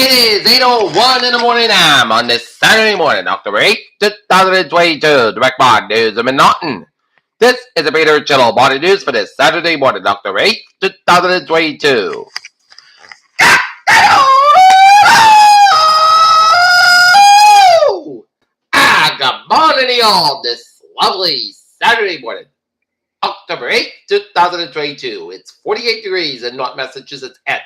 It is 8:01 in the morning. I'm on this Saturday morning, October 8th, 2022. Direct Mod News of Norton. This is a Peter Channel Body News for this Saturday morning, October 8th, 2022. Good morning to y'all this lovely Saturday morning, October 8th, 2022. It's 48 degrees in North Massachusetts at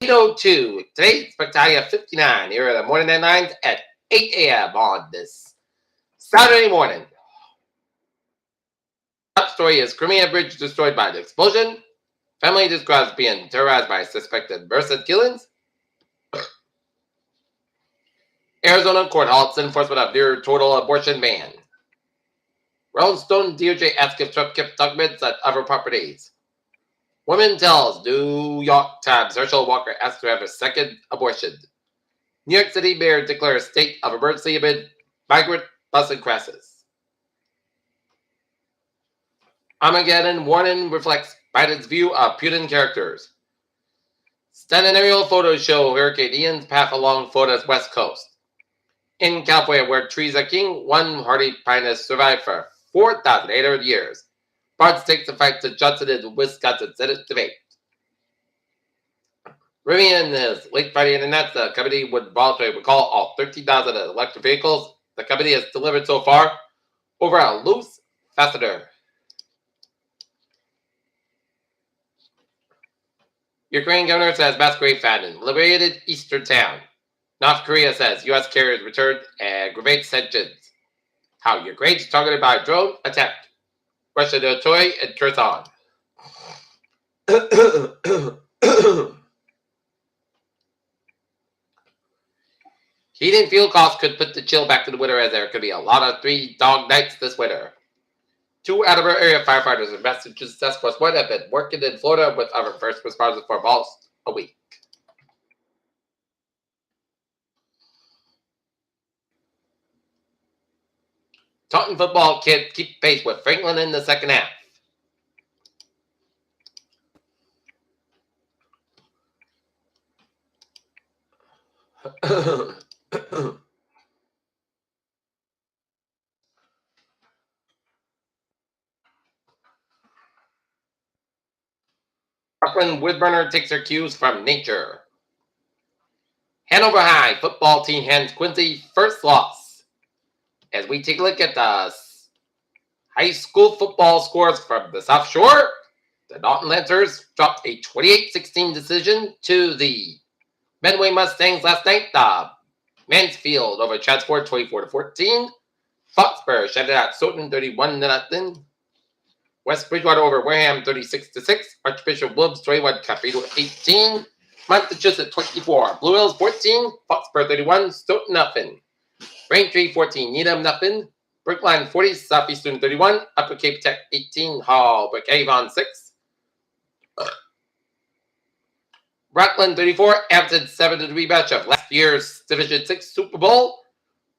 8:02. Today's spectacular 59 here at the morning headlines at 8 a.m. on this Saturday morning. Top story is Crimea Bridge destroyed by the explosion. Family describes being terrorized by suspected Merced killings. Arizona court halts enforcement of near total abortion ban. Rolling Stone DOJ asks if Trump kept documents on other properties. Woman tells New York Times Herschel Walker asked to have a second abortion. New York City mayor declares state of emergency amid migrant busing crashes. Armageddon warning reflects Biden's view of Putin characters. Stunning aerial photos show Hurricane Ian's path along Florida's west coast. In California, where trees are king, one hardy pine has survived for 4,800 years. Barnes takes the fight to Johnson in Wisconsin Senate debate. Rivian is late Friday announced the company would voluntarily recall all 13,000 electric vehicles. The company has delivered so far over a loose fastener. Ukraine governor says mass grave found in liberated eastern town. North Korea says U.S. carriers returned and aggravates sanctions. How Ukraine's targeted by a drone attack. Russia territory and Kherson. Heat and fuel costs could put the chill back to the winter as there could be a lot of 3 dog nights this winter. 2 Attleboro area firefighters in Massachusetts Task Force 1 have been working in Florida with other first responders for almost a week. Taunton football can't keep pace with Franklin in the second half. Brooklyn Woodburner takes her cues from nature. Hanover High football team hands Quincy first loss. As we take a look at the high school football scores from the South Shore, the Norton Lancers dropped a 28-16 decision to the Medway Mustangs last night. The Mansfield over Transport 24-14. Foxborough shut out Stoughton 31-0. West Bridgewater over Wareham 36-6. Archbishop Woods 21, Cathedral 18. Massachusetts 24. Blue Hills 14. Foxborough 31. Stoughton nothing. Braintree 14. Needham nothing. Brookline 40. Southeastern 31. Upper Cape Tech 18. Hall Brookhaven 6. Rockland 34. Absent 7-3 match of last year's Division 6 Super Bowl.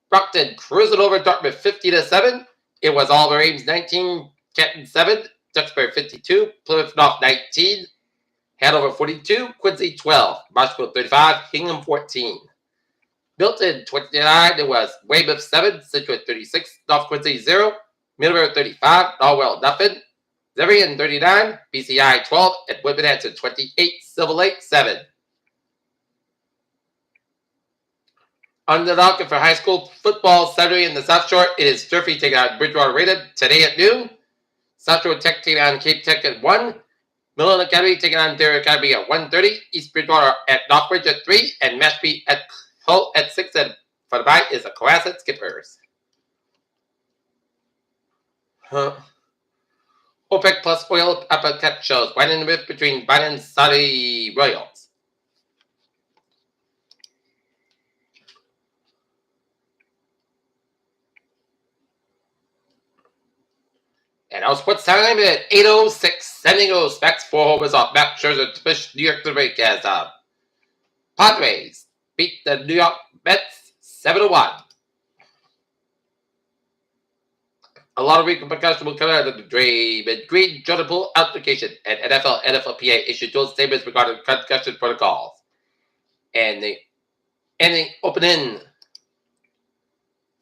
Brockton cruising over Dartmouth 50-7. It was all the Ames 19. Canton 7, Duxbury 52, Plymouth North 19, Hanover 42, Quincy 12, Marshfield 35, Hingham 14. Milton 29, it was Weymouth 7, Situate 36, North Quincy 0, Middleborough 35, Norwell nothing, Zerian 39, BCI 12, and Whitman 28, Silver Lake 7. On the docket for high school football Saturday in the South Shore, it is Durfee taking on Bridgewater Rated today at noon. South Shore Tech taking on Cape Tech at 1. Millen Academy taking on Ontario Academy at 1:30. East Bridgewater at Knockbridge at 3. And Mashpee at Hull at 6. And for the bye is the Cohasset Skippers. OPEC plus oil uppercut shows widening the rift between Biden and Saudi royals. And our sports time at 8:06. San Diego Specs 4 homers off Max Scherzer to push New York to the break as Padres beat the New York Mets 7-1. A lot of repercussions will come out of the Draymond Green Jordan Poole application, and NFLPA issued those statements regarding concussion protocols. And the Inning opening.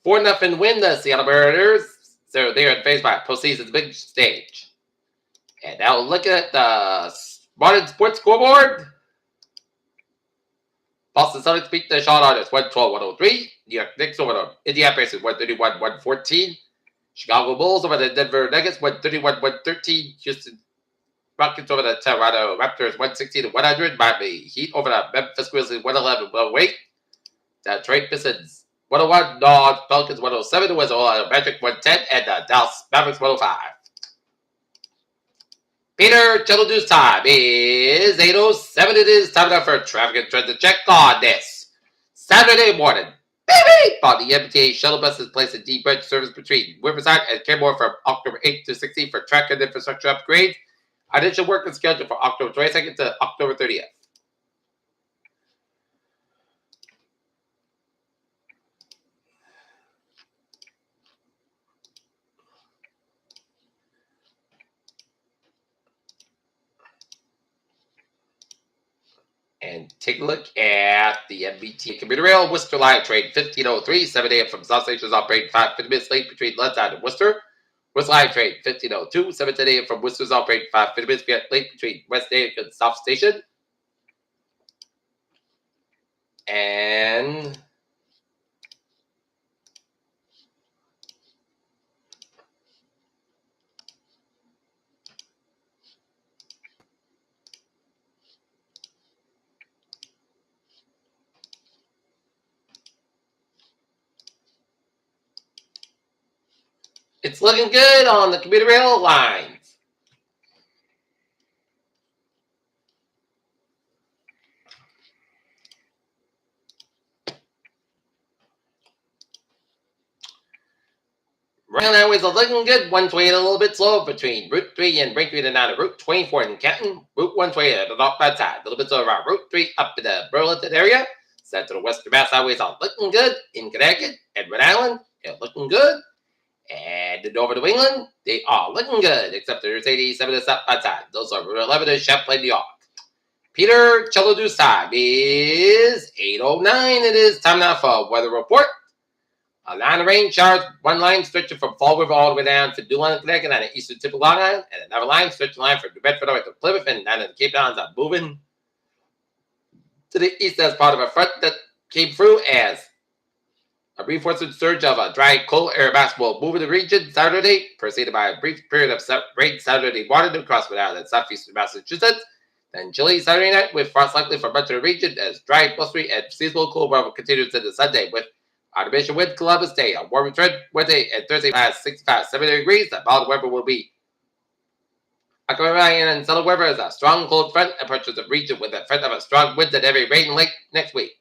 4-0 win the Seattle Mariners. So they're in phase 5, postseason's big stage. And now look at the Modern Sports Scoreboard. Boston Celtics beat the Charlotte Hornets 112-103. New York Knicks over the Indiana Pacers 131-114. Chicago Bulls over the Denver Nuggets 131-113. Houston Rockets over the Toronto Raptors 116-100. Miami Heat over the Memphis Grizzlies 111-108. Detroit Pistons 101. North Pelicans 107. West Orlando Magic 110. And the Dallas Mavericks 105. Peter, Channel News time is 8:07. It is time now for traffic and transit check on this Saturday morning. Baby! On the MTA shuttle bus is placed in D-Branch service between Riverside and Kenmore from October 8th to 16th for track and infrastructure upgrades. Additional work is scheduled for October 22nd to October 30th. And take a look at the MBT commuter rail. Worcester Line train 1503, 7 a.m. from South Stations operating 5 minutes late between Leadtown and Worcester. Worcester Line train 1502, 7:10 a.m. from Worcester's operating 5 minutes late between West End and South Station. And it's looking good on the commuter rail lines. Round highways are looking good. 128 a little bit slow between Route 3 and Braintree and down to Route 24 in Canton. Route 128 at the northbound side. A little bit slow around Route 3 up in the Burlington area. Set to the Western Mass highways are looking good. In Connecticut and Rhode Island, they're looking good. And in Over New England, they are looking good, except there's 87 to the southbound side. Those are Route 11 to Champlain, New York. Peter, Cello News time is 8:09. It is time now for a weather report. A line of rain showers, one line stretching from Fall River all the way down to Newland, Connecticut on the eastern tip of Long Island, and another line stretching line from New Bedford all the way to Plymouth and down to the Cape Towns are moving to the east as part of a front that came through as a reinforcing surge of a dry, cold air mass will move in the region Saturday, preceded by a brief period of rain Saturday morning across Rhode Island and southeastern Massachusetts. Then chilly Saturday night with frost likely for much of the region as dry, blustery, and seasonal cold weather continues into Sunday with Artificial wind Columbus Day. A warmer trend Wednesday and Thursday past 65, 70 degrees. The mild weather will be occurring and southern weather is a strong cold front approaches the region with the threat of a strong wind and heavy rain late next week.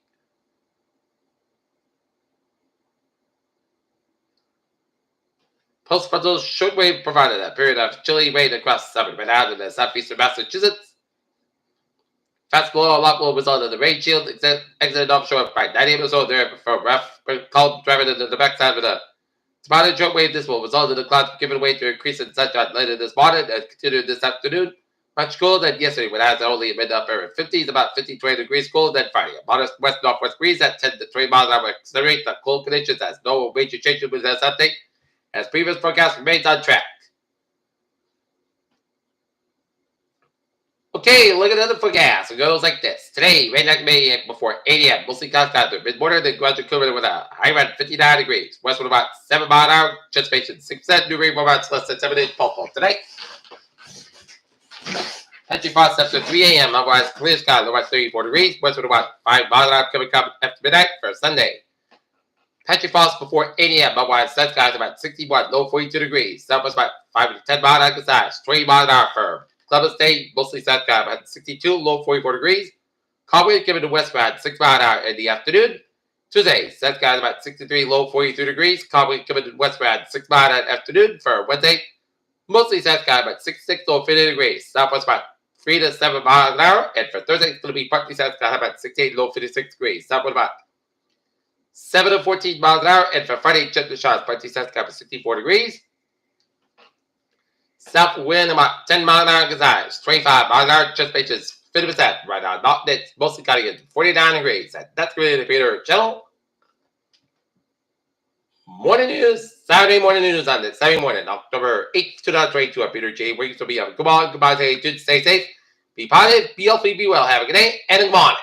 Post-frontal shortwave provided a period of chilly rain across southern Rhode Island and southeastern Massachusetts. Fast below a lot will result in the rain shield exited offshore by 9 a.m. or so there for rough, cold driving into the backside of the spotted shortwave. This will result in the clouds giving way to increase in sunshine later this morning and continue this afternoon. Much cooler than yesterday when it has only a mid upper 50s, about 50-20 degrees cooler than Friday. A modest west-northwest breeze at 10 to 20 miles an hour accelerate the cold conditions as no major changes with this update, as previous forecast remains on track. Okay, look at the forecast. It goes like this. Today, rain activity before 8 a.m. Mostly clouds after mid-morning, then gradually cooler with a high around 59 degrees. Westward about 7 miles an hour. Anticipation 6%. New rain amounts less than 7 inches fall tonight. Country frost after 3 a.m. Otherwise, clear sky, low about 34 degrees. Westward about 5 miles an hour coming up after midnight for Sunday. Patchy frost before 8 a.m. Otherwise, sun skies about 61, low 42 degrees. Southwest about 5 to 10 miles an hour size. 20 miles an hour for Columbus Day, mostly sun sky about 62, low 44 degrees. Calm wind coming to west about 6 miles an hour in the afternoon. Tuesday, sun skies about 63, low 43 degrees. Calm wind coming to west about 6 miles an hour in the afternoon for Wednesday. Mostly sun sky about 66, low 50 degrees. Southwest about 3 to 7 miles an hour. And for Thursday, it's going to be partly sun sky about 68, low 56 degrees. Southwest about 7 to 14 miles an hour. And for Friday, gentle showers, partly sun sky about 64 degrees. South wind about 10 miles an hour gazelles, 25 miles an hour, just bases 50%. Right now, not that's mostly got to get 49 degrees. That's really the Peter channel. Morning news, Saturday morning news on this Saturday morning, October 8th, 2022. I'm Peter J. Wiggins will be on. Goodbye, say, stay safe, be positive, be healthy, be well. Have a good day, and good morning.